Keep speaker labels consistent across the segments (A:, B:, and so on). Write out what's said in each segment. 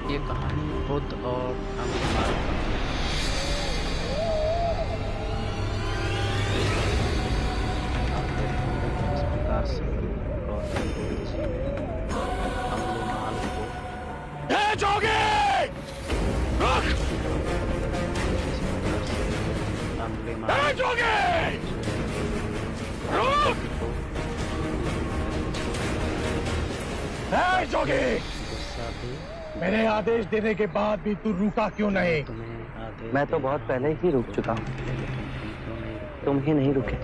A: ये कहानी बुद्ध और अंगुलीमाल की है। आप देखेंगे कि किस प्रकार से गौतम बुद्ध जी ने अंगुलीमाल को
B: जोगी! रुक!
A: किस प्रकार से अंगुलीमाल
B: जोगी! रुक! जोगी!
A: गुस्सा भी
B: मेरे आदेश देने के बाद भी तू रुका क्यों नहीं?
A: तुम्हें आदेश
C: मैं तो बहुत पहले ही रुक चुका हूँ। तुम ही नहीं रुके।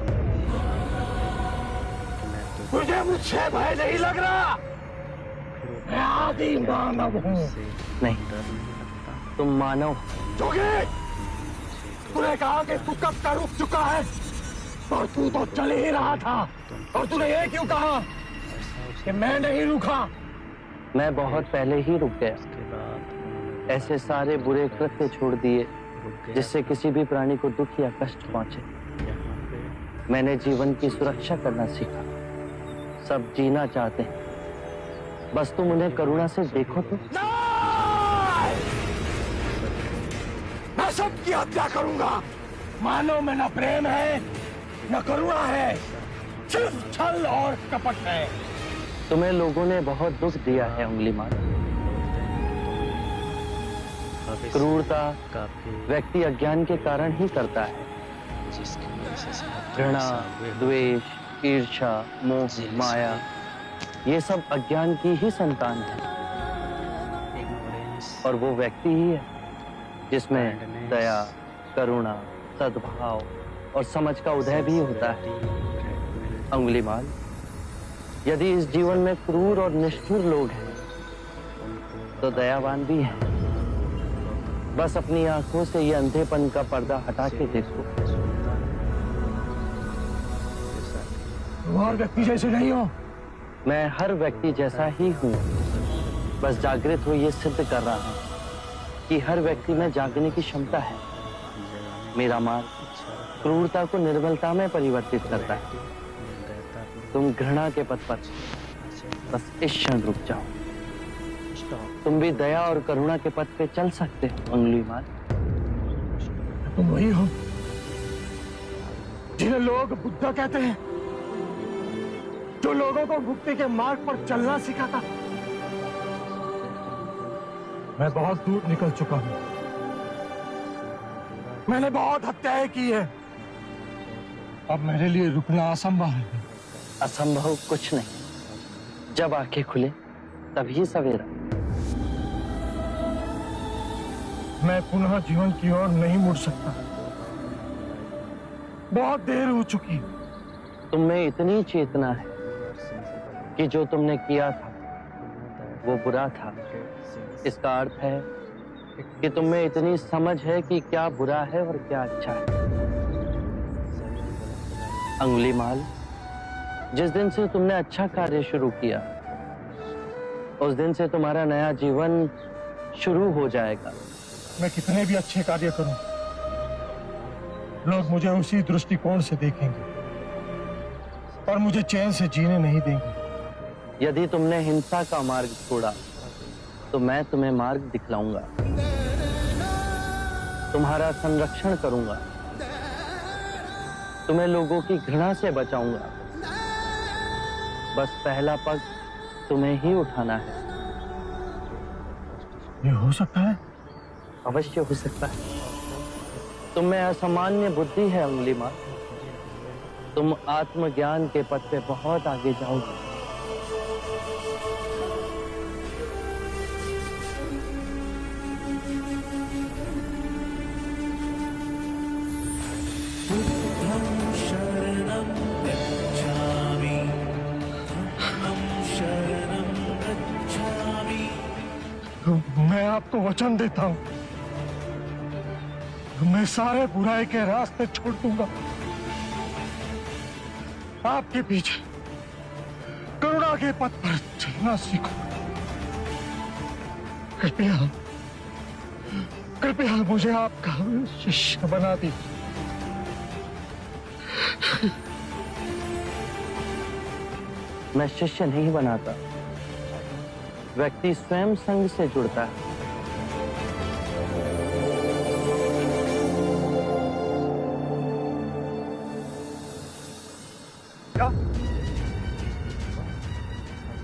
B: मुझे मुझसे भय नहीं लग रहा। मैं आदि मानव हूँ।
C: नहीं, तुम मानव।
B: जोगी! तूने कहा कि तू कब का रुक चुका है, और तू तो चल ही रहा था। और तूने ये क्यों कहा कि मैं नहीं रुका?
C: मैं बहुत पहले ही रुक गया।
A: के बाद
C: ऐसे सारे बुरे कृत्य छोड़ दिए जिससे किसी भी प्राणी को दुख या कष्ट पहुंचे।
A: यहाँ पे
C: मैंने जीवन की सुरक्षा करना सीखा। सब जीना चाहते हैं, बस तुम उन्हें करुणा से देखो तो।
B: नहीं! मैं सबकी हत्या करूंगा। मानव में न प्रेम है न करुणा है, सिर्फ छल और कपट है।
C: तुम्हें लोगों ने बहुत दुख दिया है अंगुलीमाल। क्रूरता
A: काफी
C: व्यक्ति अज्ञान के कारण ही करता है।
A: जिसकी वजह से साथ
C: घृणा, द्वेष, ईर्ष्या, मोह, माया, ये सब अज्ञान की ही संतान है।
A: ignorance,
C: और वो व्यक्ति ही है जिसमें दया, करुणा, सद्भाव और समझ का उदय भी होता है। अंगुलीमाल, यदि इस जीवन में क्रूर और निष्ठुर लोग हैं तो दयावान भी हैं। बस अपनी आंखों से ये अंधेपन का पर्दा हटा के देखो।
B: तुम और व्यक्ति जैसे नहीं हो।
C: मैं हर व्यक्ति जैसा ही हूँ, बस जागृत हो ये सिद्ध कर रहा हूँ कि हर व्यक्ति में जागने की क्षमता है। मेरा मार्ग क्रूरता को निर्बलता में परिवर्तित करता है। तुम घृणा के पथ पर बस इस क्षण रुक जाओ। तुम भी दया और करुणा के पथ पे चल सकते हो अंगुलीमाल।
B: तुम वही हो जिन्हें लोग बुद्ध कहते हैं, जो लोगों को मुक्ति के मार्ग पर चलना सिखाता। मैं बहुत दूर निकल चुका हूं। मैंने बहुत हत्याएं की है। अब मेरे लिए रुकना असंभव है।
C: असंभव कुछ नहीं। जब आंखें खुले तभी सवेरा।
B: मैं पुनः जीवन की ओर नहीं मुड़ सकता। बहुत देर हो चुकी।
C: तुम में इतनी चेतना है कि जो तुमने किया था वो बुरा था। इसका अर्थ है कि तुम में इतनी समझ है कि क्या बुरा है और क्या अच्छा है। अंगुलीमाल, जिस दिन से तुमने अच्छा कार्य शुरू किया उस दिन से तुम्हारा नया जीवन शुरू हो जाएगा।
B: मैं कितने भी अच्छे कार्य करूं, लोग मुझे उसी दृष्टिकोण से देखेंगे और मुझे चैन से जीने नहीं देंगे।
C: यदि तुमने हिंसा का मार्ग छोड़ा तो मैं तुम्हें मार्ग दिखलाऊंगा। तुम्हारा संरक्षण करूंगा। तुम्हें लोगों की घृणा से बचाऊंगा। बस पहला पग तुम्हें ही उठाना है।
B: ये हो सकता है?
C: अवश्य हो सकता है। तुम में असामान्य बुद्धि है अंगुलीमाल। तुम आत्मज्ञान के पथ पे बहुत आगे जाओगे।
B: मैं आपको वचन देता हूं, मैं सारे बुराई के रास्ते छोड़ दूंगा। आपके पीछे करुणा के पथ पर चलना सीखो। कृपया कृपया मुझे आपका शिष्य बना दीजिए।
C: मैं शिष्य नहीं बनाता। व्यक्ति स्वयं संग से जुड़ता है।
B: क्या?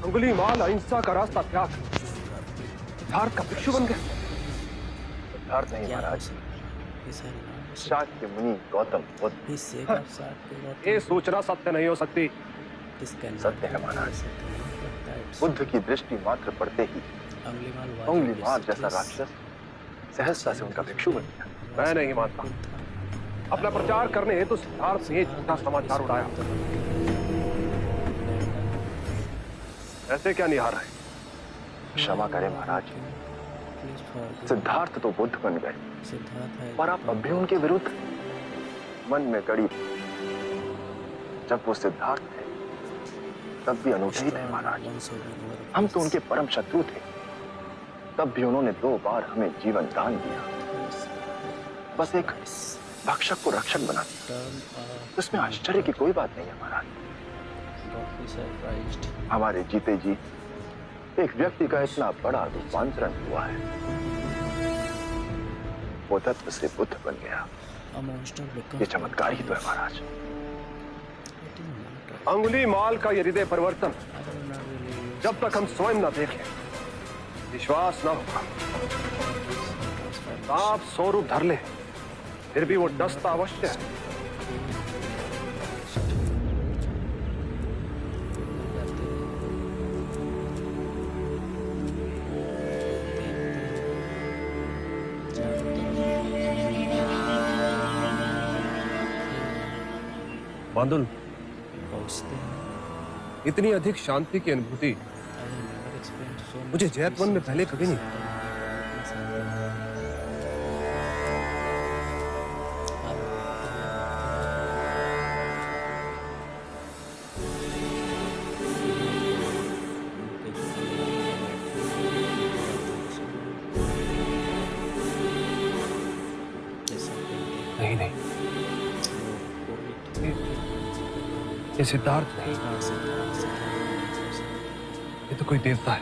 B: अंगुलीमाल अहिंसा का रास्ता त्याग सिद्धार्थ का भिक्षु बन गया? सिद्धार्थ नहीं महाराज, शाक्य मुनि गौतम बुद्ध। ये सूचना सत्य नहीं हो सकती। सत्य है महाराज। बुद्ध की दृष्टि मात्र पड़ते ही अंगुलीमाल जैसा राक्षस सहजता से उनका भिक्षु बन गया। मैं नहीं मानता। अपना प्रचार करने हेतु सिद्धार्थ ने झूठा समाचार उड़ाया। ऐसे क्या निहार है? क्षमा करें महाराज, सिद्धार्थ तो बुद्ध बन गए, पर आप अब भी उनके विरुद्ध मन में गड़ी। जब वो सिद्धार्थ थे तब भी अनूठे ही थे महाराज। हम तो उनके परम शत्रु थे, तब भी उन्होंने 2 बार हमें जीवन दान दिया। बस एक भक्षक को रक्षक बना दिया। उसमें आश्चर्य की कोई बात नहीं है महाराज। हमारे जीते जी एक व्यक्ति का इतना बड़ा रूपांतरण हुआ है। वो तत्व से बुद्ध बन गया। ये चमत्कार ही तो है महाराज। अंगुलीमाल का ये हृदय परिवर्तन जब तक हम स्वयं न देखें विश्वास न होगा। आप स्वरूप धर ले, फिर भी वो डसता अवश्य है। बांदुल, इतनी अधिक शांति की अनुभूति मुझे जैतवन में पहले कभी नहीं। नहीं, ये सिद्धार्थ नहीं, ये तो कोई देवता है।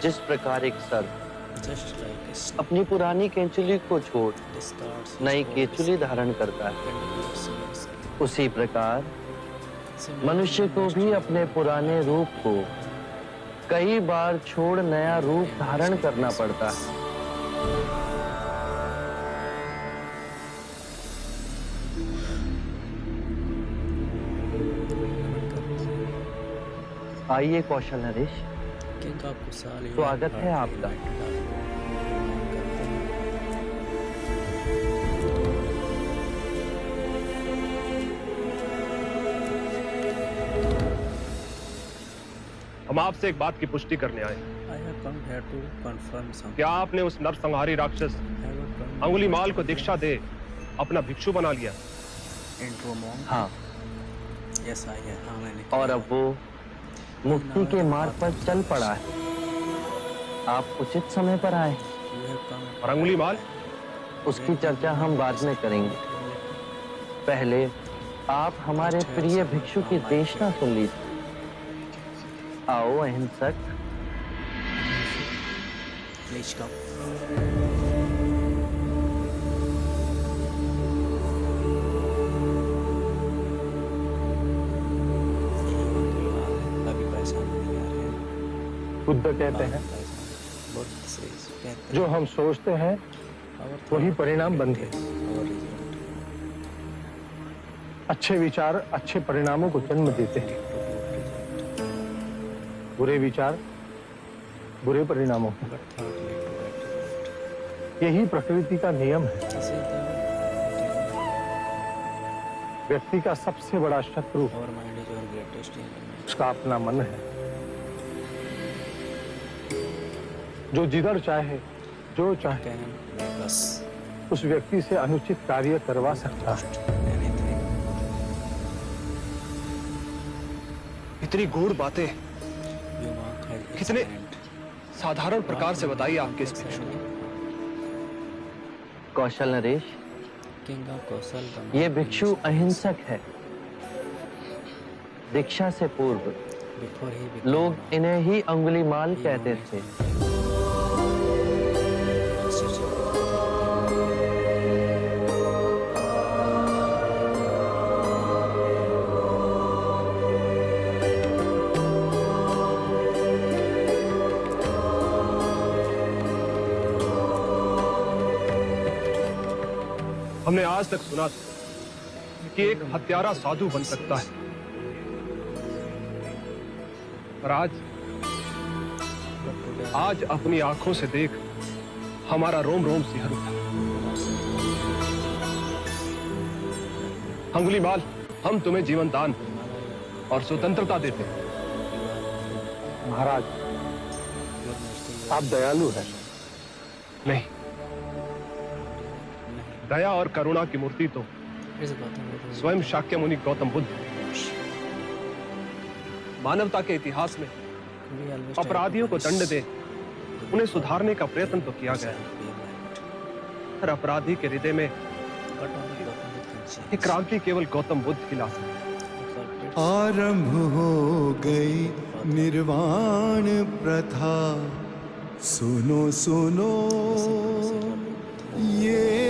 C: जिस प्रकार एक सर्प अपनी पुरानी केंचुली को छोड़ नई केंचुली धारण करता है, उसी प्रकार मनुष्य को भी अपने पुराने रूप को कई बार छोड़ नया रूप धारण करना पड़ता है। आइए कौशल नरेश, स्वागत है आपका।
B: हम आपसे एक बात की पुष्टि करने आए। क्या आपने उस नरसंहारी राक्षस अंगुलीमाल को दीक्षा दे अपना भिक्षु बना लिया?
C: हाँ, और अब वो मुक्ति के मार्ग पर चल पड़ा है। आप उचित समय पर आए।
B: और अंगुलीमाल?
C: उसकी चर्चा हम बाद में करेंगे। पहले आप हमारे प्रिय भिक्षु की देशना सुन लीजिए। आओ अहिंसक।
D: बुद्ध कहते हैं, जो हम सोचते हैं वही परिणाम बनते हैं। अच्छे विचार अच्छे परिणामों को जन्म देते हैं, बुरे विचार बुरे परिणामों को। यही प्रकृति का नियम है। व्यक्ति का सबसे बड़ा शत्रु उसका अपना मन है, जो जिधर चाहे जो चाहे उस व्यक्ति से अनुचित कार्य करवा सकता है।
B: इतनी गूढ़ बातें कितने साधारण प्रकार से बताइए आपके इस भिक्षु ने।
C: कौशल नरेश, ये भिक्षु अहिंसक है। दीक्षा से पूर्व लोग इन्हें ही अंगुलीमाल कहते थे।
B: हमने आज तक सुना था कि एक हत्यारा साधु बन सकता है, पर आज अपनी आंखों से देख हमारा रोम रोम सिहर उठा। अंगुलीमाल, हम तुम्हें जीवन दान और स्वतंत्रता देते हैं।
D: महाराज, आप दयालु हैं।
B: नहीं, दया और करुणा की मूर्ति तो स्वयं शाक्य मुनि गौतम बुद्ध। मानवता के इतिहास में अपराधियों को दंड दे उन्हें सुधारने का प्रयत्न तो किया गया, हर अपराधी के हृदय में एक क्रांति केवल गौतम बुद्ध की ला सकती है।
E: आरंभ हो गई निर्वाण प्रथा, सुनो सुनो ये